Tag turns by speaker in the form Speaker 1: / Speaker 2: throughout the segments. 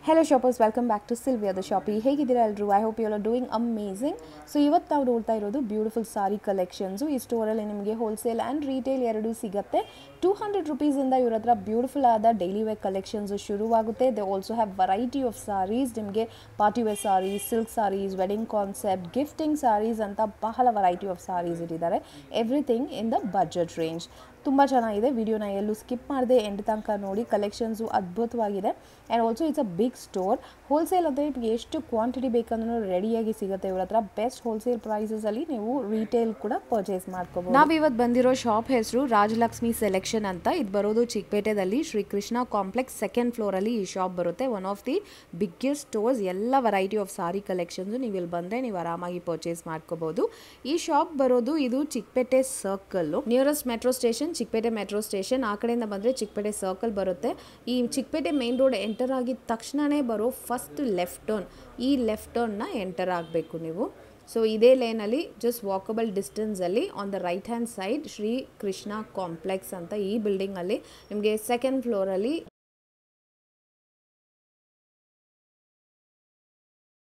Speaker 1: Hello shoppers, welcome back to Sylvia the Shoppy. ಹೇಗಿದ್ದೀರಾ ಎಲ್ಲರೂ? I hope you are doing amazing. So ಇವತ್ತು ನಾವು ನೋಡ್ತಾ ಇರೋದು ಬ್ಯೂಟಿಫುಲ್ ಸಾರಿ ಕಲೆಕ್ಷನ್ಸು. ಈ ಸ್ಟೋರಲ್ಲಿ ನಿಮಗೆ ಹೋಲ್ಸೇಲ್ ಆ್ಯಂಡ್ ರೀಟೇಲ್ ಎರಡೂ ಸಿಗುತ್ತೆ. 200 ರುಪೀಸಿಂದ ಇವ್ರ ಹತ್ರ ಬ್ಯೂಟಿಫುಲ್ ಆದ ಡೈಲಿ ವೇರ್ ಕಲೆಕ್ಷನ್ಸು ಶುರುವಾಗುತ್ತೆ. They also have variety of saris. ನಿಮಗೆ party wear saris, silk saris, wedding concept, gifting saris ಅಂತ ಬಹಳ ವೆರೈಟಿ ಆಫ್ ಸಾರೀಸ್ ಇಟ್ಟಿದ್ದಾರೆ. Everything in the budget range. ತುಂಬ ಚೆನ್ನಾಗಿದೆ. ವಿಡಿಯೋನ ಎಲ್ಲೂ ಸ್ಕಿಪ್ ಮಾಡದೆ ಎಂಡ್ ತನಕ ನೋಡಿ. ಕಲೆಕ್ಷನ್ಸು ಅದ್ಭುತವಾಗಿದೆ. And also it's a big store. Wholesale ಅಂದರೆ ನಿಮಗೆ ಎಷ್ಟು ಕ್ವಾಂಟಿಟಿ ಬೇಕಂದ್ರೂ ರೆಡಿಯಾಗಿ ಸಿಗುತ್ತೆ ಇವ್ರ ಹತ್ರ. ಬೆಸ್ಟ್ ಹೋಲ್ಸೇಲ್ ಪ್ರೈಸಸಲ್ಲಿ ನೀವು ರೀಟೇಲ್ ಕೂಡ ಪರ್ಚೇಸ್ ಮಾಡ್ಕೋಬೋದು. ನಾವು ಇವತ್ತು ಬಂದಿರೋ ಶಾಪ್ ಹೆಸರು ರಾಜಲಕ್ಷ್ಮಿ ಸೆಲೆಕ್ಷನ್ ಅಂತ. ಇದು ಬರೋದು ಚಿಕ್ಕಪೇಟೆದಲ್ಲಿ ಶ್ರೀ ಕೃಷ್ಣ ಕಾಂಪ್ಲೆಕ್ಸ್ ಸೆಕೆಂಡ್ ಫ್ಲೋರಲ್ಲಿ ಈ ಶಾಪ್ ಬರುತ್ತೆ. One of the biggest stores. ಎಲ್ಲ ವೆರೈಟಿ ಆಫ್ ಸಾರಿ ಕಲೆಕ್ಷನ್ಸು ನೀವು ಇಲ್ಲಿ ಬಂದರೆ ನೀವು ಆರಾಮಾಗಿ ಪರ್ಚೇಸ್ ಮಾಡ್ಕೋಬೋದು. ಈ ಶಾಪ್ ಬರೋದು ಇದು Chickpete circle, nearest metro station Chickpete metro station. ಆ ಕಡೆಯಿಂದ ಬಂದರೆ ಚಿಕ್ಕಪೇಟೆ ಸರ್ಕಲ್ ಬರುತ್ತೆ. ಈ ಚಿಕ್ಕಪೇಟೆ ಮೇನ್ ರೋಡ್ ಎಂಟರ್ ಆಗಿದ ತಕ್ಷಣವೇ ಬರೋ ಫಸ್ಟ್ ಲೆಫ್ಟ್ ಟರ್ನ್, ಈ ಲೆಫ್ಟ್ ಟರ್ನ್ನ ಎಂಟರ್ ಆಗಬೇಕು ನೀವು. ಸೊ ಇದೇ ಲೈನಲ್ಲಿ ಜಸ್ಟ್ ವಾಕಬಲ್ ಡಿಸ್ಟೆನ್ಸಲ್ಲಿ on the right hand side Shri Krishna complex ಅಂತ ಈ ಬಿಲ್ಡಿಂಗಲ್ಲಿ ನಿಮಗೆ ಸೆಕೆಂಡ್ ಫ್ಲೋರಲ್ಲಿ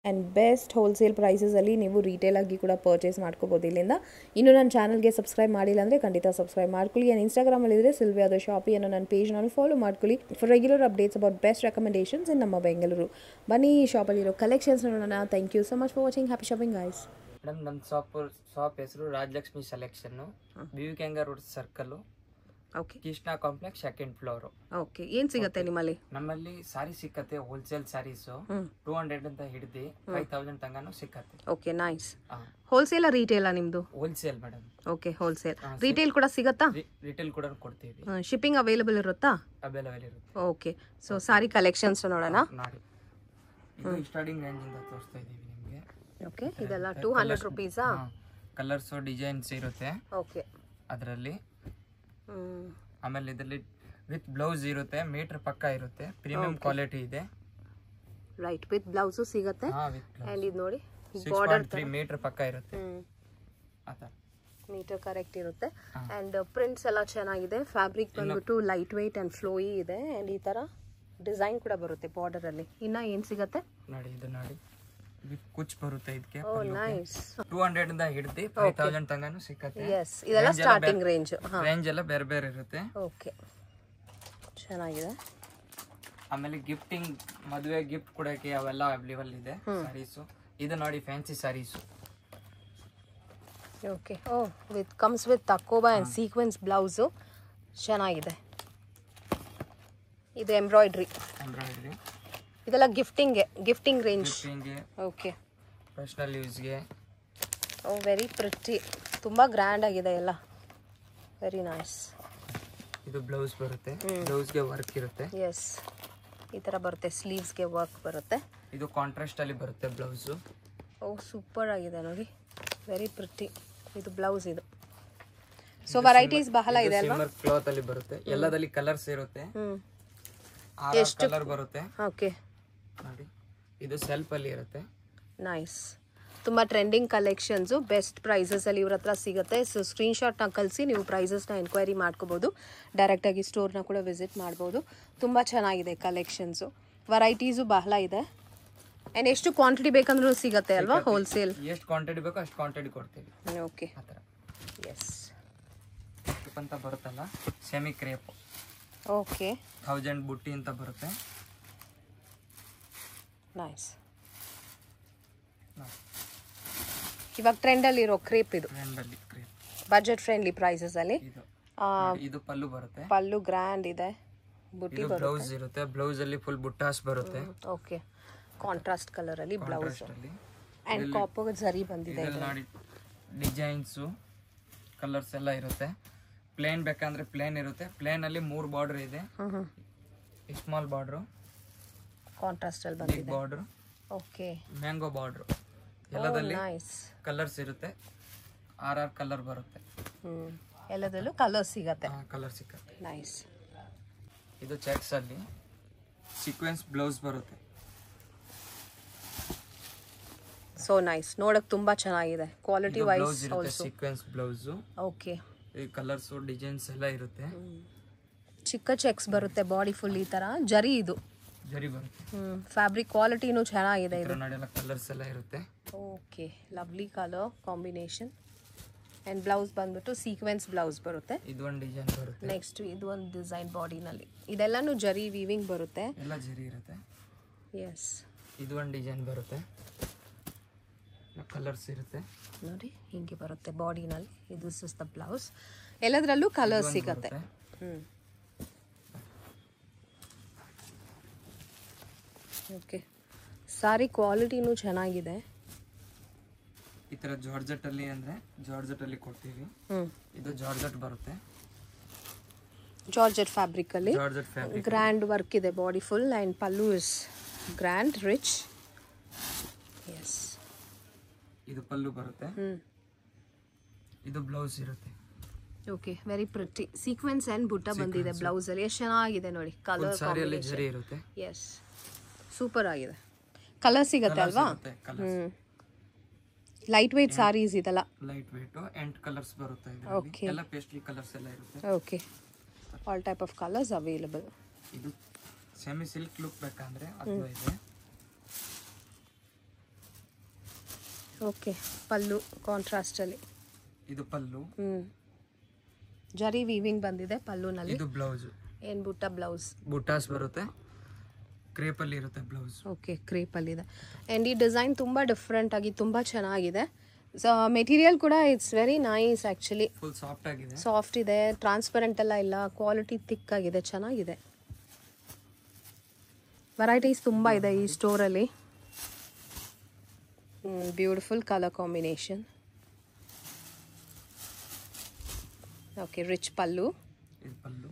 Speaker 1: ಆ್ಯಂಡ್ ಬೆಸ್ಟ್ ಹೋಲ್ಸೇಲ್ ಪ್ರೈಸಸಲ್ಲಿ ನೀವು ರೀಟೇಲಾಗಿ ಕೂಡ ಪರ್ಚೇಸ್ ಮಾಡ್ಕೋಬೋದು ಇಲ್ಲಿಂದ. ಇನ್ನು ನನ್ನ ಚಾನಲ್ಗೆ ಸಬ್ಸ್ಕ್ರೈಬ್ ಮಾಡಿಲ್ಲ ಅಂದರೆ ಖಂಡಿತ ಸಬ್ಸ್ಕ್ರೈಬ್ ಮಾಡ್ಕೊಳ್ಳಿ. ಆ್ಯಂಡ್ ಇನ್ಸ್ಟಾಗ್ರಾಮಲ್ಲಿದ್ದರೆ ಸಿಲ್ವಿಯಾ ದ ಶಾಪಿ ಅನ್ನೋ ನನ್ನ ಪೇಜ್ನ ಫಾಲೋ ಮಾಡ್ಕೊಳ್ಳಿ for regular updates about best recommendations in ನಮ್ಮ ಬೆಂಗಳೂರು. ಬನ್ನಿ ಈ ಶಾಪಲ್ಲಿರೋ ಕಲೆಕ್ಷನ್ಸ್ ನೋಡೋಣ. Thank you so much for watching. Happy shopping guys.
Speaker 2: Madam ನಮ್ಮ ಶಾಪ್ ಹೆಸರು Rajalakshmi selection, Vivekananda road circle,
Speaker 1: okay,
Speaker 2: Krishna complex second floor.
Speaker 1: Okay, ಏನು ಸಿಗುತ್ತೆ ನಿಮ್ಮಲ್ಲಿ?
Speaker 2: ನಮ್ಮಲ್ಲಿ ಸಾರಿ ಸಿಕ್ಕತ್ತೆ. ಹೋಲ್ಸೇಲ್ ಸಾರೀಸು 200 ಅಂತ ಹಿಡಿದು 5000 ತನಕನೂ ಸಿಕ್ಕತ್ತೆ.
Speaker 1: Okay, nice. ಹೋಲ್ಸೇಲ್ ರೀಟೇಲಾ ನಿಮ್ಮದು?
Speaker 2: Wholesale madam.
Speaker 1: Okay, wholesale. Retail ಕೂಡ ಸಿಗುತ್ತಾ?
Speaker 2: ರಿಟೇಲ್ ಕೂಡ ಕೊಡ್ತೀವಿ.
Speaker 1: ಶಿಪ್ಪಿಂಗ್ ಅವೈಲೇಬಲ್ ಇರುತ್ತಾ?
Speaker 2: ಅವೈಲೇಬಲ್ ಇರುತ್ತೆ.
Speaker 1: ಓಕೆ, ಸೊ ಸಾರಿ ಕಲೆಕ್ಷನ್ಸ್ ನೋಡೋಣ.
Speaker 2: ನೋಡಿ, ಇದು ಸ್ಟಾರ್ಟಿಂಗ್ ರೇಂಜ್ ಇಂದ ತೋರಿಸ್ತಾ ಇದೀವಿ ನಿಮಗೆ.
Speaker 1: ಓಕೆ, ಇದೆಲ್ಲ 200 ರುಪೀಸಾ?
Speaker 2: ಕಲರ್ಸು ಡಿಸೈನ್ಸ್ ಇರುತ್ತೆ
Speaker 1: ಓಕೆ
Speaker 2: ಅದರಲ್ಲಿ. ಆಮೇಲೆ ಇದರಲ್ಲಿ ವಿತ್ ಬ್ಲೌಸ್ ಇರುತ್ತೆ, ಮೀಟರ್ ಪಕ್ಕ ಇರುತ್ತೆ, ಪ್ರೀಮಿಯಂ ಕ್ವಾಲಿಟಿ ಇದೆ.
Speaker 1: ರೈಟ್, ವಿತ್ ಬ್ಲೌಸ್ ಸಿಗುತ್ತೆ. ಅಂಡ್ ಇದು ನೋಡಿ,
Speaker 2: 6.3 ಮೀಟರ್ ಪಕ್ಕ ಇರುತ್ತೆ.
Speaker 1: ಮೀಟರ್ ಕರೆಕ್ಟ್ ಇರುತ್ತೆ. ಅಂಡ್ ಪ್ರಿಂಟ್ಸ್ ಎಲ್ಲ ಚೆನ್ನಾಗಿದೆ. ಫ್ಯಾಬ್ರಿಕ್ ಬಂದ್ಬಿಟ್ಟು ಲೈಟ್ ವೇಟ್ ಅಂಡ್ ಫ್ಲೋಯಿ ಇದೆ. ಅಂಡ್ ಈ ತರ ಡಿಸೈನ್ ಕೂಡ ಬರುತ್ತೆ ಬಾರ್ಡರ್ ಅಲ್ಲಿ. ಇನ್ನ ಏನ್ ಸಿಗುತ್ತೆ
Speaker 2: ನೋಡಿ, ಇದು ನೋಡಿ, ಕುಚ್ ಬರುತ್ತೆ ಇದಕ್ಕೆ.
Speaker 1: ಓ ನೈಸ್.
Speaker 2: 200 ಇಂದ ಹಿಡಿದು 5000 ತನಕನೂ ಸಿಕ್ಕತ್ತೆ.
Speaker 1: ಎಸ್, ಇದೆಲ್ಲ ಸ್ಟಾರ್ಟಿಂಗ್ ರೇಂಜ್.
Speaker 2: ರೇಂಜ್ ಎಲ್ಲ ಬೇರೆ ಬೇರೆ ಇರುತ್ತೆ.
Speaker 1: ಓಕೆ, ಚೆನ್ನಾಗಿದೆ.
Speaker 2: ಆಮೇಲೆ ಗಿಫ್ಟಿಂಗ್, ಮದುವೆ ಗಿಫ್ಟ್ ಕೊಡಕ್ಕೆ ಅವೆಲ್ಲ ಅವೈಲೇಬಲ್ ಇದೆ ಸಾರೀಸು. ಇದು ನೋಡಿ, fancy saris.
Speaker 1: Okay, oh with comes with ತಕೋಬಾ ಅಂಡ್ ಸೀಕ್ವೆನ್ಸ್ ಬ್ಲೌಸು. ಚೆನ್ನಾಗಿದೆ. ಇದು ಎಂಬ್ರಾಯ್ಡ್ರಿ. ಇದೆಲ್ಲ ಗಿಫ್ಟಿಂಗ್ ರೇಂಜ್. ಓಕೆ,
Speaker 2: ಪರ್ಸನಲ್ ಯೂಸ್ಗೆ.
Speaker 1: ಓ ವೆರಿ ಪ್ರಿಟಿ, ತುಂಬಾ ಗ್ರ್ಯಾಂಡ್ ಆಗಿದೆ ಎಲ್ಲ. Very nice.
Speaker 2: ಇದು ಬ್ಲೌಸ್ ಬರುತ್ತೆ, ಬ್ಲೌಸ್ಗೆ ವರ್ಕ್ ಇರುತ್ತೆ.
Speaker 1: ಎಸ್, ಈ ತರ ಬರುತ್ತೆ. ಸ್ಲೀವ್ಸ್ಗೆ ವರ್ಕ್ ಬರುತ್ತೆ.
Speaker 2: ಇದು ಕಾಂಟ್ರಾಸ್ಟ್ ಅಲ್ಲಿ ಬರುತ್ತೆ ಬ್ಲೌಸ್.
Speaker 1: ಓ ಸೂಪರ್ ಆಗಿದೆ ನೋಡಿ, ವೆರಿ ಪ್ರಿಟಿ. ಇದು ಬ್ಲೌಸ್. ಇದು ಸೊ ವೆರೈಟೀಸ್ ಬಹಳ ಇದೆ ಅಲ್ವಾ?
Speaker 2: ಸಿಲ್ವರ್ ಕ್ಲಾತ್ ಅಲ್ಲಿ ಬರುತ್ತೆ. ಎಲ್ಲದಲ್ಲಿ ಕಲರ್ಸ್ ಇರುತ್ತೆ. ಎಷ್ಟು ಕಲರ್ ಬರುತ್ತೆ.
Speaker 1: ಓಕೆ
Speaker 2: ನೋಡಿ, ಇದು ಸೆಲ್ಫ್ ಅಲ್ಲಿ ಇರುತ್ತೆ.
Speaker 1: ನೈಸ್. ತುಂಬ ಟ್ರೆಂಡಿಂಗ್ ಕಲೆಕ್ಷನ್ಸು, ಬೆಸ್ಟ್ ಪ್ರೈಸಸಲ್ಲಿ ಇವ್ರ ಹತ್ರ ಸಿಗುತ್ತೆ. ಸೊ ಸ್ಕ್ರೀನ್ಶಾಟ್ನ ಕಳಿಸಿ ನೀವು ಪ್ರೈಸಸ್ನ ಎನ್ಕ್ವೈರಿ ಮಾಡ್ಕೋಬೋದು. ಡೈರೆಕ್ಟಾಗಿ ಸ್ಟೋರ್ನ ಕೂಡ ವಿಸಿಟ್ ಮಾಡ್ಬೋದು. ತುಂಬ ಚೆನ್ನಾಗಿದೆ ಕಲೆಕ್ಷನ್ಸು, ವೆರೈಟೀಸು ಬಹಳ ಇದೆ. ಆ್ಯಂಡ್ ಎಷ್ಟು ಕ್ವಾಂಟಿಟಿ ಬೇಕಂದ್ರೂ ಸಿಗುತ್ತೆ ಅಲ್ವಾ? ಹೋಲ್ಸೇಲ್
Speaker 2: ಎಷ್ಟು ಕ್ವಾಂಟಿಟಿ ಬೇಕೋ ಅಷ್ಟು ಕ್ವಾಂಟಿಟಿ ಕೊಡ್ತೀವಿ.
Speaker 1: ಓಕೆ,
Speaker 2: ಆ ಥರ.
Speaker 1: ಎಸ್
Speaker 2: ಅಂತ ಬರುತ್ತಲ್ಲ, ಸೆಮಿ ಕ್ರೇಪ್.
Speaker 1: ಓಕೆ,
Speaker 2: 1000 ಬುಟ್ಟಿ ಅಂತ ಬರುತ್ತೆ.
Speaker 1: ನೈಸ್. ಇವಾಗ ಟ್ರೆಂಡಲ್ಲಿ ಇರೋ ಕ್ರೇಪ್. ಇದು ಬಜೆಟ್ ಫ್ರೆಂಡ್ಲಿ ಪ್ರೈಸಸ್ ಅಲ್ಲಿ.
Speaker 2: ಇದು ಪಲ್ಲು ಬರುತ್ತೆ.
Speaker 1: ಪಲ್ಲು ಗ್ರ್ಯಾಂಡ್ ಇದೆ. ಬುಟ್ಟಿ
Speaker 2: ಬ್ಲೌಸ್ ಇರುತ್ತೆ. ಬ್ಲೌಸ್ ಅಲ್ಲಿ ಫುಲ್ ಬುಟ್ಟಾಸ್ ಬರುತ್ತೆ.
Speaker 1: ಓಕೆ, ಕಾಂಟ್ರಾಸ್ಟ್ ಕಲರ್ ಅಲ್ಲಿ ಬ್ಲೌಸ್ ಅಂಡ್ ಕಾಪರ್ ಜರಿ ಬಂದಿದೆ.
Speaker 2: ನೋಡಿ, ಡಿಸೈನ್ಸ್, ಕಲರ್ಸ್ ಎಲ್ಲ ಇರುತ್ತೆ. ಪ್ಲೇನ್ ಬೇಕಂದ್ರೆ ಪ್ಲೇನ್ ಇರುತ್ತೆ. ಪ್ಲೇನ್ ಅಲ್ಲಿ 3 ಬಾರ್ಡರ್ ಇದೆ. ಸ್ಮಾಲ್ ಬಾರ್ಡರ್,
Speaker 1: ಕಾಂಟ್ರಾಸ್ಟ್ ಅಲ್ಲಿ ಬಂದಿದೆ.
Speaker 2: Border,
Speaker 1: okay,
Speaker 2: mango border. ಎಲ್ಲದಲ್ಲಿ ಕಲರ್ಸ್ ಇರುತ್ತೆ. 6 ಕಲರ್ ಬರುತ್ತೆ.
Speaker 1: ಎಲ್ಲದಲ್ಲೂ ಕಲರ್ ಸಿಗುತ್ತೆ.
Speaker 2: ಕಲರ್ ಸಿಗುತ್ತೆ.
Speaker 1: ನೈಸ್.
Speaker 2: ಇದು ಚೆಕ್ಸ್ ಅಲ್ಲಿ ಸೀಕ್ವೆನ್ಸ್ ಬ್ಲೌಸ್ ಬರುತ್ತೆ.
Speaker 1: ಸೊ ನೈಸ್, ನೋಡಕ್ ತುಂಬಾ ಚೆನ್ನಾಗಿದೆ. Quality wise also
Speaker 2: sequins blouse.
Speaker 1: Okay,
Speaker 2: ಈ ಕಲರ್ಸ್ ಡಿಸೈನ್ಸ್ ಎಲ್ಲ ಇರುತ್ತೆ.
Speaker 1: ಚಿಕ್ಕ ಚೆಕ್ಸ್ ಬರುತ್ತೆ ಬಾಡಿ ಫುಲ್ ಈ ತರ ಜರಿ. ಇದು
Speaker 2: ಜರಿ ಬರುತ್ತೆ.
Speaker 1: ಫ್ಯಾಬ್ರಿಕ್ ಕ್ವಾಲಿಟಿನೂ ಚೆನ್ನಾಗಿದೆ ಇದು
Speaker 2: ನೋಡಿ. ಎಲ್ಲ ಕಲರ್ಸ್ ಎಲ್ಲ ಇರುತ್ತೆ.
Speaker 1: Okay, lovely colour combination. And blouse ಬಂದ್ಬಿಟ್ಟು ಸೀಕ್ವೆನ್ಸ್ ಬ್ಲೌಸ್ ಬರುತ್ತೆ.
Speaker 2: ಇದು ಒಂದು ಡಿಸೈನ್ ಬರುತ್ತೆ.
Speaker 1: ನೆಕ್ಸ್ಟ್ ಇದು ಒಂದು ಡಿಸೈನ್ ಬಾಡಿನಲ್ಲಿ. ಇದೆಲ್ಲನೂ ಜರಿ ವೀವಿಂಗ್ ಬರುತ್ತೆ.
Speaker 2: ಎಲ್ಲ ಜರಿ ಇರುತ್ತೆ.
Speaker 1: ಎಸ್,
Speaker 2: ಇದು ಒಂದು ಡಿಸೈನ್ ಬರುತ್ತೆ. ಕಲರ್ಸ್ ಇರುತ್ತೆ
Speaker 1: ನೋಡಿ, ಹಿಂಗೆ ಬರುತ್ತೆ ಬಾಡಿನಲ್ಲಿ. ಇದು ಇಸ್ ದ ಬ್ಲೌಸ್. ಎಲ್ಲದರಲ್ಲೂ ಕಲರ್ಸ್ ಸಿಗುತ್ತೆ. ಓಕೆ, ಸಾರಿ ಕ್ವಾಲಿಟಿನೂ ಚೆನ್ನಾಗಿದೆ.
Speaker 2: ಈ ತರ ಜಾರ್ಜೆಟ್ ಅಲ್ಲಿ ಅಂದ್ರೆ ಜಾರ್ಜೆಟ್ ಅಲ್ಲಿ ಕೊಡ್ತೀವಿ. ಇದು ಜಾರ್ಜೆಟ್ ಬರುತ್ತೆ.
Speaker 1: ಜಾರ್ಜೆಟ್ ಫ್ಯಾಬ್ರಿಕ್ ಅಲ್ಲಿ
Speaker 2: ಜಾರ್ಜೆಟ್ ಫ್ಯಾಬ್ರಿಕ್
Speaker 1: ಗ್ರ್ಯಾಂಡ್ ವರ್ಕ್ ಇದೆ body full. And pallu is grand rich. Yes,
Speaker 2: ಇದು ಪಲ್ಲು ಬರುತ್ತೆ. ಇದು ಬ್ಲೌಸ್ ಇರುತ್ತೆ.
Speaker 1: Okay, very pretty sequins and butta ಬಂದಿದೆ ಬ್ಲೌಸ್ ಅಲ್ಲಿ. ಎಷ್ಟು ಚೆನ್ನಾಗಿದೆ ನೋಡಿ ಕಲರ್.
Speaker 2: ಸಾರಿಯಲ್ಲಿ ಜರಿ ಇರುತ್ತೆ.
Speaker 1: ಎಸ್, ಸೂಪರ್ ಆಗಿದೆ. ಕಲರ್ ಸಿಗುತ್ತೆ ಅಲ್ವಾ? ಲೈಟ್ ವೇಟ್ ಸಾರೀಸ್ ಇದೆಲ್ಲ.
Speaker 2: ಲೈಟ್ ವೇಟ್ 8 ಕಲರ್ಸ್ ಬರುತ್ತೆ.
Speaker 1: ಓಕೆ,
Speaker 2: ಎಲ್ಲ ಪೇಸ್ಟಲ್ ಕಲರ್ಸ್ ಎಲ್ಲ ಇರುತ್ತೆ.
Speaker 1: Okay, all type of colours available.
Speaker 2: ಇದು ಸೆಮಿ ಸಿಲ್ಕ್ ಲುಕ್ ಬೇಕಂದ್ರೆ ಅದು ಇದೆ.
Speaker 1: ಓಕೆ, ಪಲ್ಲು ಕಾಂಟ್ರಾಸ್ಟ್ ಅಲ್ಲಿ.
Speaker 2: ಇದು ಪಲ್ಲು.
Speaker 1: ಜರಿ ವೀವಿಂಗ್ ಬಂದಿದೆ ಪಲ್ಲುನಲ್ಲಿ.
Speaker 2: ಇದು ಬ್ಲೌಸ್.
Speaker 1: ಏನ್ ಬುಟ್ಟ ಬ್ಲೌಸ್?
Speaker 2: ಬುಟ್ಟಾಸ್ ಬರುತ್ತೆ. ಕ್ರೇಪ್ ಅಲ್ಲಿ ಇರುತ್ತೆ ಬ್ಲೌಸ್.
Speaker 1: ಓಕೆ, ಕ್ರೇಪ್ ಅಲ್ಲಿ ಇದೆ. ಆ್ಯಂಡ್ ಈ ಡಿಸೈನ್ ತುಂಬಾ ಡಿಫ್ರೆಂಟ್ ಆಗಿ ತುಂಬಾ ಚೆನ್ನಾಗಿದೆ. ಸೊ ಮೆಟೀರಿಯಲ್ ಕೂಡ it's very nice actually.
Speaker 2: Full soft ಆಗಿದೆ.
Speaker 1: ಸಾಫ್ಟ್ ಇದೆ, ಟ್ರಾನ್ಸ್ಪರೆಂಟ್ ಎಲ್ಲ ಇಲ್ಲ, ಕ್ವಾಲಿಟಿ ಥಿಕ್ ಆಗಿದೆ, ಚೆನ್ನಾಗಿದೆ. ವೆರೈಟೀಸ್ ತುಂಬ ಇದೆ ಈ ಸ್ಟೋರಲ್ಲಿ. Beautiful colour combination. Okay, rich pallu.
Speaker 2: ಇದು ಪಲ್ಲು.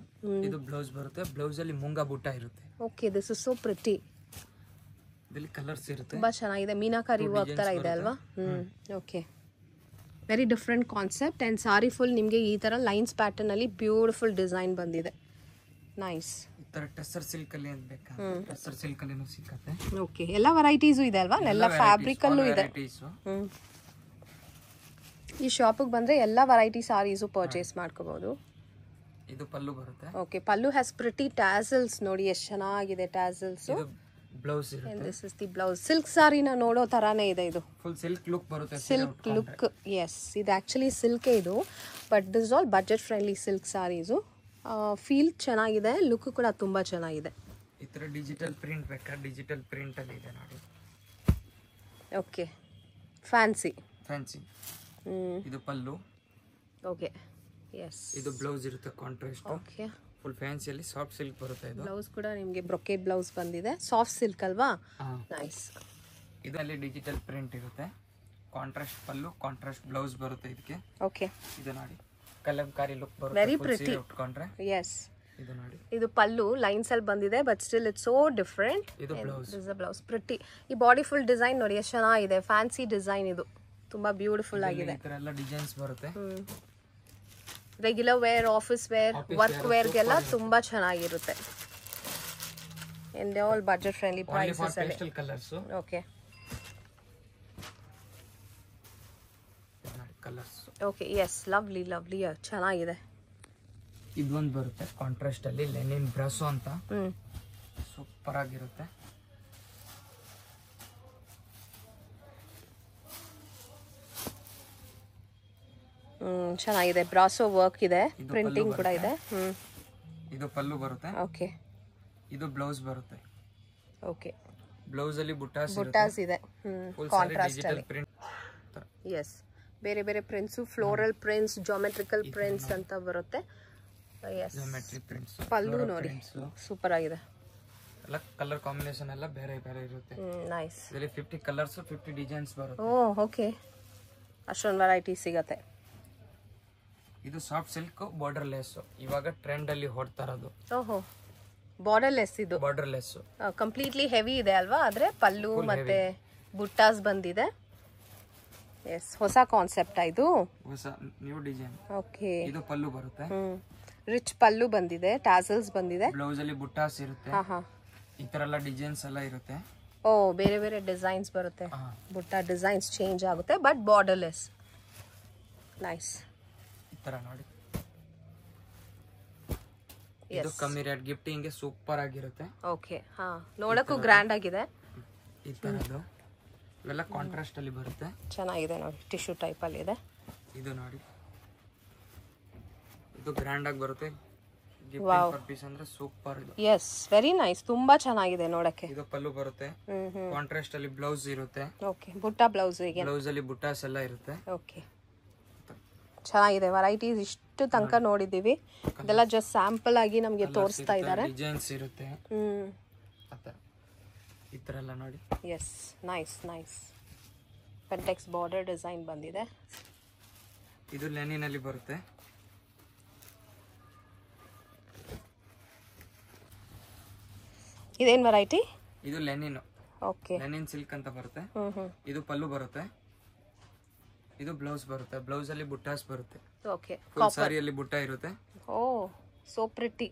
Speaker 2: ಇದು ಬ್ಲೌಸ್ ಬರುತ್ತೆ. ಬ್ಲೌಸ್ ಅಲ್ಲಿ ಮುಂಗ ಬುಟ್ಟ ಇರುತ್ತೆ.
Speaker 1: Okay, this is so pretty.
Speaker 2: ಇದರಲ್ಲಿ ಕಲರ್ಸ್ ಇರುತ್ತೆ.
Speaker 1: ತುಂಬಾ ಚೆನ್ನಾಗಿದೆ. ಮೀನಾಕಾರಿ ವರ್ಕ್ ತರ ಇದೆ ಅಲ್ವಾ? Okay, very different concept. And sorry full ನಿಮಗೆ ಈ ಥರ ಲೈನ್ಸ್ ಪ್ಯಾಟರ್ನ್ ಅಲ್ಲಿ ಬ್ಯೂಟಿಫುಲ್ ಡಿಸೈನ್ ಬಂದಿದೆ. ನೈಸ್.
Speaker 2: ಈ ತರ ಟೆಸ್ಸರ್ ಸಿಲ್ಕ್ ಅಲ್ಲಿ ಅಂತ ಬೇಕಾ? ಟೆಸ್ಸರ್ ಸಿಲ್ಕ್ ಅಲ್ಲಿ ಸಿಗುತ್ತೆ.
Speaker 1: ಓಕೆ, ಎಲ್ಲ ವೆರೈಟೀಸು ಇದೆ ಅಲ್ವಾ? ಎಲ್ಲ ಫ್ಯಾಬ್ರಿಕ್ ಅಲ್ಲೂ ಇದೆ. ಈ ಶಾಪಿಗೆ ಬಂದ್ರೆ ಎಲ್ಲ ವೆರೈಟಿ ಸಾರೀಸು ಪರ್ಚೇಸ್ ಮಾಡ್ಕೋಬಹುದು.
Speaker 2: ಇದು ಪಲ್ಲು ಬರುತ್ತೆ.
Speaker 1: Okay, pallu has pretty tassels. ನೋಡಿ ಎಷ್ಟು ಚೆನ್ನಾಗಿದೆ ಟ್ಯಾಸಲ್ಸ್.
Speaker 2: ಇದು ಬ್ಲೌಸ್ ಇರುತ್ತೆ.
Speaker 1: This is the blouse. Silk ಸಾರಿನ ನೋಡೋ ತರಾನೇ ಇದೆ ಇದು.
Speaker 2: ಫುಲ್ ಸಿಲ್ಕ್ ಲುಕ್ ಬರುತ್ತೆ.
Speaker 1: Silk look. ಎಸ್, ಇದು ಆಕ್ಚುಲಿ ಸಿಲ್ಕೇ ಇದು. But this all budget friendly silk saris. Feel ಚೆನ್ನಾಗಿದೆ, ಲುಕ್ ಕೂಡ ತುಂಬಾ ಚೆನ್ನಾಗಿದೆ.
Speaker 2: ಈ ತರ ಡಿಜಿಟಲ್ ಪ್ರಿಂಟ್ ಬೇಕಾ? ಡಿಜಿಟಲ್ ಪ್ರಿಂಟ್ ಅಲ್ಲಿ ಇದೆ ನೋಡಿ.
Speaker 1: Okay, fancy. ಇದು ಪಲ್ಲು.
Speaker 2: Okay, yes. ಇದು ಬ್ಲೌಸ್ ಇರುತ್ತೆ ಕಾಂಟ್ರಾಸ್ಟ್.
Speaker 1: ಓಕೆ,
Speaker 2: ಫುಲ್ ಫ್ಯಾನ್ಸಿ ಅಲ್ಲಿ ಸಾಫ್ಟ್ ಸಿಲ್ಕ್ ಬರುತ್ತೆ. ಇದು
Speaker 1: ಬ್ಲೌಸ್ ಕೂಡ ನಿಮಗೆ ಬ್ರೊಕೇಡ್ ಬ್ಲೌಸ್ ಬಂದಿದೆ. ಸಾಫ್ಟ್ ಸಿಲ್ಕ್ ಅಲ್ವಾ? ನೈಸ್.
Speaker 2: ಇದರಲ್ಲಿ ಡಿಜಿಟಲ್ ಪ್ರಿಂಟ್ ಇರುತ್ತೆ. ಕಾಂಟ್ರಾಸ್ಟ್ ಪಲ್ಲು, ಕಾಂಟ್ರಾಸ್ಟ್ ಬ್ಲೌಸ್ ಬರುತ್ತೆ ಇದಕ್ಕೆ.
Speaker 1: ಓಕೆ,
Speaker 2: ಇದು ನೋಡಿ ಕಲಂಕಾರಿ ಲುಕ್ ಬರುತ್ತೆ.
Speaker 1: Very pretty. ಎಸ್,
Speaker 2: ಇದು ನೋಡಿ.
Speaker 1: ಇದು ಪಲ್ಲು ಲೈನ್ಸ್ ಅಲ್ಲಿ ಬಂದಿದೆ, but still it's so different.
Speaker 2: ಇದು blouse.
Speaker 1: This is blouse. Pretty. ಈ ಬಾಡಿ ಫುಲ್ ಡಿಸೈನ್ ನೋಡಿ ಎಷ್ಟು ಚೆನ್ನಾಗಿದೆ. ಫ್ಯಾನ್ಸಿ ಡಿಸೈನ್ ಇದು. ತುಂಬಾ ಬ್ಯೂಟಿಫುಲ್ ಆಗಿದೆ.
Speaker 2: ಈ ತರ ಎಲ್ಲ ಡಿಸೈನ್ಸ್ ಬರುತ್ತೆ.
Speaker 1: Regular wear, office wear, work ವೇರ್ಗೆಲ್ಲ ತುಂಬಾ ಚೆನ್ನಾಗಿರುತ್ತೆ. And all budget friendly prices ಅಲ್ಲಿ.
Speaker 2: Pastel colours.
Speaker 1: Okay,
Speaker 2: colours.
Speaker 1: Okay, yes, lovely lovely, ಚೆನ್ನಾಗಿದೆ.
Speaker 2: ಇದೊಂದು ಬರುತ್ತೆ ಕಾಂಟ್ರಾಸ್ಟ್ ಅಲ್ಲಿ, ಲೆನಿನ್ ಬ್ರಾಸೋ ಅಂತ. ಸೂಪರ್ ಆಗಿರುತ್ತೆ.
Speaker 1: ಚೆನ್ನಾಗಿದೆ. ಬ್ರಾಸೋ ವರ್ಕ್ ಇದೆ, ಪ್ರಿಂಟಿಂಗ್ ಕೂಡ ಇದೆ.
Speaker 2: ಇದು ಪಲ್ಲು ಬರುತ್ತೆ.
Speaker 1: ಓಕೆ,
Speaker 2: ಇದು ಬ್ಲೌಸ್ ಬರುತ್ತೆ.
Speaker 1: ಓಕೆ,
Speaker 2: ಬ್ಲೌಸ್ ಅಲ್ಲಿ
Speaker 1: ಬುಟ್ಟಾಸ್ ಇದೆ. ಕಾಂಟ್ರಾಸ್ಟ್ ಅಲ್ಲಿ. ಎಸ್, ಬೇರೆ ಬೇರೆ prints, floral prints, geometrical prints ಅಂತ ಬರುತ್ತೆ. S,
Speaker 2: geometry prints.
Speaker 1: ಪಲ್ಲು ನೋಡಿ ಸೂಪರ್ ಆಗಿದೆ.
Speaker 2: ಎಲ್ಲ ಕಲರ್ ಕಾಂಬಿನೇಷನ್ ಎಲ್ಲ ಬೇರೆ ಬೇರೆ ಇರುತ್ತೆ.
Speaker 1: ನೈಸ್.
Speaker 2: ಇದರಲ್ಲಿ 50 ಕಲರ್ಸ್, 50 ಡಿಸೈನ್ಸ್ ಬರುತ್ತೆ.
Speaker 1: ಓಕೆ, ಅಷ್ಟೊಂದು ವೆರೈಟಿ ಸಿಗತ್ತೆ.
Speaker 2: ಇದು ಸಾಫ್ಟ್ ಸಿಲ್ಕ್ ಬಾರ್ಡರ್ ಲೆಸ್. ಇವಾಗ ಟ್ರೆಂಡ್ ಅಲ್ಲಿ ಹೊಡ್ತಾ ಇರೋದು.
Speaker 1: ಓಹೋ, ಬಾರ್ಡರ್ ಲೆಸ್. ಇದು
Speaker 2: ಬಾರ್ಡರ್ ಲೆಸ್
Speaker 1: ಕಂಪ್ಲೀಟ್ಲಿ ಹೆವಿ ಇದೆ ಅಲ್ವಾ? ಆದ್ರೆ ಪಲ್ಲು ಮತ್ತೆ ಬುಟ್ಟಾಸ್ ಬಂದಿದೆ. ಎಸ್, ಹೊಸ ಕಾನ್ಸೆಪ್ಟ್ ಇದು.
Speaker 2: ಹೊಸ ನ್ಯೂ ಡಿಸೈನ್.
Speaker 1: ಓಕೆ,
Speaker 2: ಇದು ಪಲ್ಲು ಬರುತ್ತೆ.
Speaker 1: ರಿಚ್ ಪಲ್ಲು ಬಂದಿದೆ, ಟಾಸಲ್ಸ್ ಬಂದಿದೆ.
Speaker 2: ಬ್ಲೌಸ್ ಅಲ್ಲಿ ಬುಟ್ಟಾಸ್ ಇರುತ್ತೆ. ಈ ತರ ಎಲ್ಲ ಡಿಸೈನ್ಸ್ ಎಲ್ಲ ಇರುತ್ತೆ.
Speaker 1: ಓ, ಬೇರೆ ಬೇರೆ ಡಿಸೈನ್ಸ್ ಬರುತ್ತೆ. ಬುಟ್ಟ ಡಿಸೈನ್ಸ್ ಚೇಂಜ್ ಆಗುತ್ತೆ, ಬಟ್ ಬಾರ್ಡರ್ ಲೆಸ್. ನೈಸ್.
Speaker 2: ಈ ತರ ನೋಡಿ. ಇದು ಕಮ್ಮಿ ರೇಟ್ ಗಿಫ್ಟಿಂಗ್ ಗೆ ಸೂಪರ್ ಆಗಿರುತ್ತೆ.
Speaker 1: ಓಕೆ, ಹಾ, ನೋಡಕ್ಕೂ ಗ್ರ್ಯಾಂಡ್ ಆಗಿದೆ.
Speaker 2: ಈ ತರದ್ದು ಇವೆಲ್ಲ ಕಾಂಟ್ರಾಸ್ಟ್ ಅಲ್ಲಿ ಬರುತ್ತೆ.
Speaker 1: ಚೆನ್ನಾಗಿದೆ ನೋಡಿ, ಟಿಶ್ಯೂ ಟೈಪ್ ಅಲ್ಲಿ ಇದೆ.
Speaker 2: ಇದು ನೋಡಿ, ಇದು ಗ್ರ್ಯಾಂಡ್ ಆಗಿ ಬರುತ್ತೆ. ಗಿಫ್ಟಿಂಗ್ ಪೀಸ್ ಅಂದ್ರೆ ಸೂಪರ್ ಇದು.
Speaker 1: ಎಸ್, ವೆರಿ ನೈಸ್, ತುಂಬಾ ಚೆನ್ನಾಗಿದೆ ನೋಡಕ್ಕೆ.
Speaker 2: ಇದು ಪಲ್ಲು ಬರುತ್ತೆ, ಕಾಂಟ್ರಾಸ್ಟ್ ಅಲ್ಲಿ ಬ್ಲೌಸ್ ಇರುತ್ತೆ.
Speaker 1: ಓಕೆ, ಬುಟ್ಟ ಬ್ಲೌಸ್ ಗೆ
Speaker 2: ಬ್ಲೌಸ್ ಅಲ್ಲಿ ಬುಟ್ಟಾಸ್ ಎಲ್ಲ ಇರುತ್ತೆ.
Speaker 1: ಓಕೆ, ಚೆನ್ನಾಗಿದೆ. ವೆರೈಟೀಸ್ ಇಷ್ಟು ತನಕ ನೋಡಿದೀವಿ, ಇದೆಲ್ಲ ಜಸ್ಟ್ ಸ್ಯಾಂಪಲ್ ಆಗಿ ನಮಗೆ ತೋರಿಸ್ತಾ ಇದ್ದಾರೆ.
Speaker 2: ಡಿಸೈನ್ಸ್ ಇರುತ್ತೆ ಈ ತರ ಎಲ್ಲ ನೋಡಿ.
Speaker 1: Yes, nice nice. Pentex border design ಬಂದಿದೆ.
Speaker 2: ಇದು ಲೆನಿನ್ ಅಲ್ಲಿ ಬರುತ್ತೆ.
Speaker 1: ಇದೇನ್ ವೆರೈಟಿ?
Speaker 2: ಇದು ಲೆನಿನ್.
Speaker 1: ಓಕೆ,
Speaker 2: ಲೆನಿನ್ ಸಿಲ್ಕ್ ಅಂತ ಬರುತ್ತೆ. ಇದು ಪಲ್ಲು ಬರುತ್ತೆ, ಇದು ಬ್ಲೌಸ್ ಬರುತ್ತೆ. ಬ್ಲೌಸ್ ಅಲ್ಲಿ ಬುಟ್ಟಾಸ್ ಬರುತ್ತೆ.
Speaker 1: ಓಕೆ,
Speaker 2: ಫುಲ್ ಸಾರಿಯಲ್ಲಿ ಬುಟ್ಟ ಇರುತ್ತೆ.
Speaker 1: ಓ, ಸೋ ಪ್ರಿಟಿ,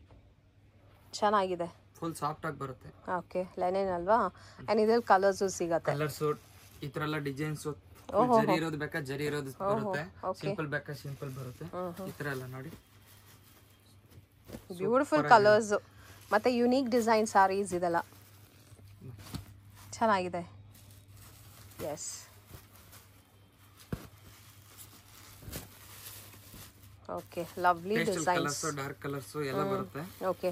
Speaker 1: ಚೆನ್ನಾಗಿದೆ.
Speaker 2: ಫುಲ್ ಸಾಫ್ಟ್ ಆಗಿ ಬರುತ್ತೆ.
Speaker 1: ಓಕೆ, ಲೆನಿನ್ ಅಲ್ವಾ? ಅಂಡ್ ಇದ್ರಲ್ಲಿ ಕಲರ್ಸ್ ಸಿಗುತ್ತೆ.
Speaker 2: ಕಲರ್ಸ್ ಈ ತರ ಎಲ್ಲ ಡಿಸೈನ್ಸ್ ಜರಿ ಇರೋದು ಬೇಕಾ ಜರಿ ಇರೋದು ಬರುತ್ತೆ, ಸಿಂಪಲ್ ಬೇಕಾ ಸಿಂಪಲ್ ಬರುತ್ತೆ. ಈ ತರ ಎಲ್ಲ ನೋಡಿ,
Speaker 1: ಬ್ಯೂಟಿಫುಲ್ ಕಲರ್ಸ್ ಮತ್ತೆ ಯುನೀಕ್ ಡಿಸೈನ್ ಸಾರೀಸ್ ಇದೆಲ್ಲ ಚೆನ್ನಾಗಿದೆ. Yes, okay, lovely designs.
Speaker 2: Dark colours ಎಲ್ಲ ಬರುತ್ತೆ.
Speaker 1: ಓಕೆ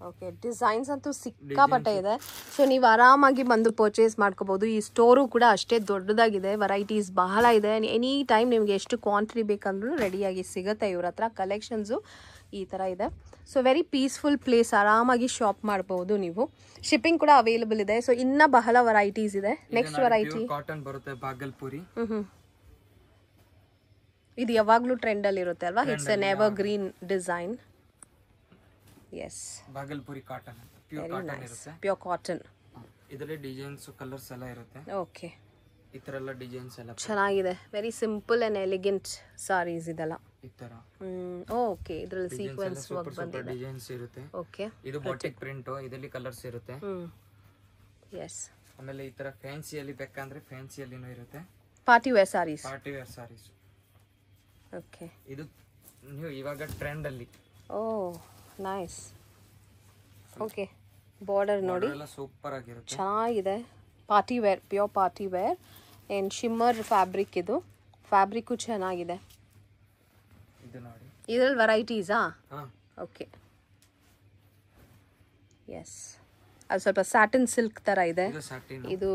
Speaker 1: ಓಕೆ, ಡಿಸೈನ್ಸ್ ಅಂತೂ ಸಿಕ್ಕಾಪಟ್ಟೆ ಇದೆ. ಸೊ ನೀವು ಆರಾಮಾಗಿ ಬಂದು ಪರ್ಚೇಸ್ ಮಾಡ್ಕೋಬಹುದು. ಈ ಸ್ಟೋರು ಕೂಡ ಅಷ್ಟೇ ದೊಡ್ಡದಾಗಿದೆ, ವೆರೈಟೀಸ್ ಬಹಳ ಇದೆ. ಎನಿ ಟೈಮ್ ನಿಮಗೆ ಎಷ್ಟು ಕ್ವಾಂಟಿಟಿ ಬೇಕಂದ್ರೂ ರೆಡಿಯಾಗಿ ಸಿಗುತ್ತೆ ಇವ್ರ ಹತ್ರ. ಕಲೆಕ್ಷನ್ಸು ಈ ಥರ ಇದೆ. ಸೊ ವೆರಿ ಪೀಸ್ಫುಲ್ ಪ್ಲೇಸ್, ಆರಾಮಾಗಿ ಶಾಪ್ ಮಾಡಬಹುದು ನೀವು. ಶಿಪ್ಪಿಂಗ್ ಕೂಡ ಅವೈಲೇಬಲ್ ಇದೆ. ಸೊ ಇನ್ನ ಬಹಳ ವೆರೈಟೀಸ್ ಇದೆ. ನೆಕ್ಸ್ಟ್ ವೆರೈಟಿ
Speaker 2: ಕಾಟನ್ ಬರುತ್ತೆ, ಬಾಗಲ್ಪುರಿ.
Speaker 1: ಇದು ಯಾವಾಗ್ಲೂ ಟ್ರೆಂಡ್ ಅಲ್ಲಿ ಇರುತ್ತೆ ಅಲ್ವಾ? It's an evergreen design. Yes,
Speaker 2: Bhagalpuri cotton, pure cotton ಇರುತ್ತೆ.
Speaker 1: Pure cotton.
Speaker 2: ಇದರಲ್ಲಿ ಡಿಸೈನ್ಸ್ ಕಲರ್ಸ್ ಎಲ್ಲ ಇರುತ್ತೆ.
Speaker 1: ಓಕೆ,
Speaker 2: ಈ ತರ ಎಲ್ಲ ಡಿಸೈನ್ಸ್ ಎಲ್ಲ
Speaker 1: ಚೆನ್ನಾಗಿದೆ. Very simple and elegant saris ಇದೆಲ್ಲ.
Speaker 2: ಈ ತರ
Speaker 1: ಓಕೆ, ಇದರಲ್ಲಿ ಸೀಕ್ವೆನ್ಸ್ ವರ್ಕ್ ಬಂದಿದೆ,
Speaker 2: ಡಿಸೈನ್ಸ್ ಇರುತ್ತೆ.
Speaker 1: ಓಕೆ,
Speaker 2: ಇದು ಬಾಟಿಕ್ ಪ್ರಿಂಟ್, ಇದರಲ್ಲಿ ಕಲರ್ಸ್ ಇರುತ್ತೆ.
Speaker 1: ಎಸ್,
Speaker 2: ಆಮೇಲೆ ಈ ತರ ಫ್ಯಾನ್ಸಿಯಲ್ಲಿ ಬೇಕಂದ್ರೆ ಫ್ಯಾನ್ಸಿಯಲ್ಲಿನೂ ಇರುತ್ತೆ.
Speaker 1: Party wear saris.
Speaker 2: Party wear saris.
Speaker 1: Okay,
Speaker 2: ಇದು ನೀವು ಇವಾಗ ಟ್ರೆಂಡ್ ಅಲ್ಲಿ.
Speaker 1: Oh, nice. ಓಕೆ, ಬಾರ್ಡರ್ ನೋಡಿ,
Speaker 2: ಸೂಪರ್ ಆಗಿರುತ್ತೆ,
Speaker 1: ಚೆನ್ನಾಗಿದೆ. Party wear, pure party wear and shimmer fabric. ಇದು ಫ್ಯಾಬ್ರಿಕ್ಕು ಚೆನ್ನಾಗಿದೆ.
Speaker 2: ಇದು ನೋಡಿ,
Speaker 1: ಇದರಲ್ಲಿ ವೆರೈಟೀಸಾ? ಓಕೆ, ಎಸ್, ಅದು ಸ್ವಲ್ಪ ಸ್ಯಾಟಿನ್ ಸಿಲ್ಕ್ ತರ ಇದೆ. ಇದು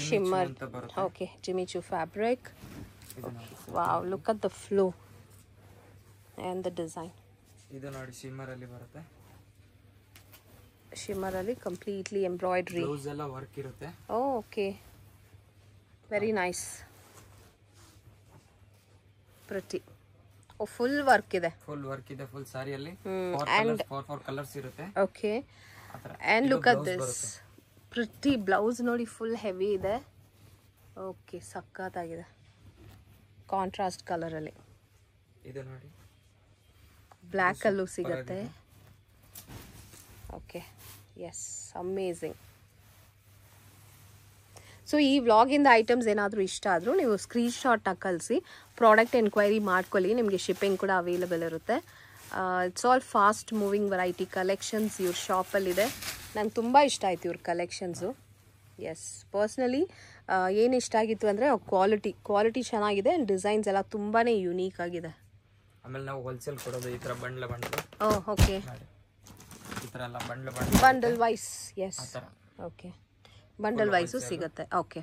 Speaker 1: shimmer. Okay, Jimmy Choo fabric. Wow, look at the flow and the design.
Speaker 2: ಇದು ನೋಡಿ, ಶಿಮ್ಮರ್ ಅಲ್ಲಿ ಬರುತ್ತೆ.
Speaker 1: ಶಿಮ್ಮರ್ ಅಲ್ಲಿ ಕಂಪ್ಲೀಟ್ಲಿ ಎಂಬ್ರಾಯ್ಡ್ರಿ,
Speaker 2: ಬ್ಲೌಸ್ ಎಲ್ಲ ವರ್ಕ್ ಇರುತ್ತೆ.
Speaker 1: Okay, very nice, pretty. Oh, full work ಇದೆ.
Speaker 2: ಫುಲ್ ವರ್ಕ್ ಇದೆ, ಫುಲ್ ಸಾರಿಯಲ್ಲಿ.
Speaker 1: ಅಂಡ್
Speaker 2: 4 ಕಲರ್ಸ್ ಇರುತ್ತೆ.
Speaker 1: Okay, and look at this pretty blouse ನೋಡಿ, ಫುಲ್ ಹೆವಿ ಇದೆ. ಓಕೆ, ಸಖತ್ತಾಗಿದೆ, ಕಾಂಟ್ರಾಸ್ಟ್ ಕಲರ್ ಅಲ್ಲಿ.
Speaker 2: ಇದು ನೋಡಿ,
Speaker 1: ಬ್ಲ್ಯಾಕ್ ಅಲ್ಲೂ ಸಿಗುತ್ತೆ. Okay, S, amazing. ಸೊ ಈ ವ್ಲಾಗಿಂದ ಐಟಮ್ಸ್ ಏನಾದರೂ ಇಷ್ಟ ಆದರೂ ನೀವು ಸ್ಕ್ರೀನ್ಶಾಟ್ನ ಕಳಿಸಿ ಪ್ರಾಡಕ್ಟ್ ಎನ್ಕ್ವೈರಿ ಮಾಡ್ಕೊಳ್ಳಿ. ನಿಮಗೆ ಶಿಪ್ಪಿಂಗ್ ಕೂಡ ಅವೈಲೇಬಲ್ ಇರುತ್ತೆ. It's all fast moving variety collections ಇವ್ರ ಶಾಪಲ್ಲಿದೆ. ನಂಗೆ ತುಂಬ ಇಷ್ಟ ಆಯಿತು ಇವ್ರ ಕಲೆಕ್ಷನ್ಸು. ಎಸ್, ಪರ್ಸ್ನಲಿ ಏನು ಇಷ್ಟ ಆಗಿತ್ತು ಅಂದರೆ ಕ್ವಾಲಿಟಿ ಚೆನ್ನಾಗಿದೆ ಆ್ಯಂಡ್ ಡಿಸೈನ್ಸ್ ಎಲ್ಲ ತುಂಬಾ ಯುನೀಕ್ ಆಗಿದೆ.
Speaker 2: ಆಮೇಲೆ ನಾವು ಹೋಲ್ಸೇಲ್ ಕೊಡೋದು ಈ ತರ ಬಂಡ್ಲ್.
Speaker 1: ಓಕೆ,
Speaker 2: ಈ ತರ ಎಲ್ಲ bundle
Speaker 1: bundle wise. Yes, okay, bundle wise ಸಿಗುತ್ತೆ. ಓಕೆ.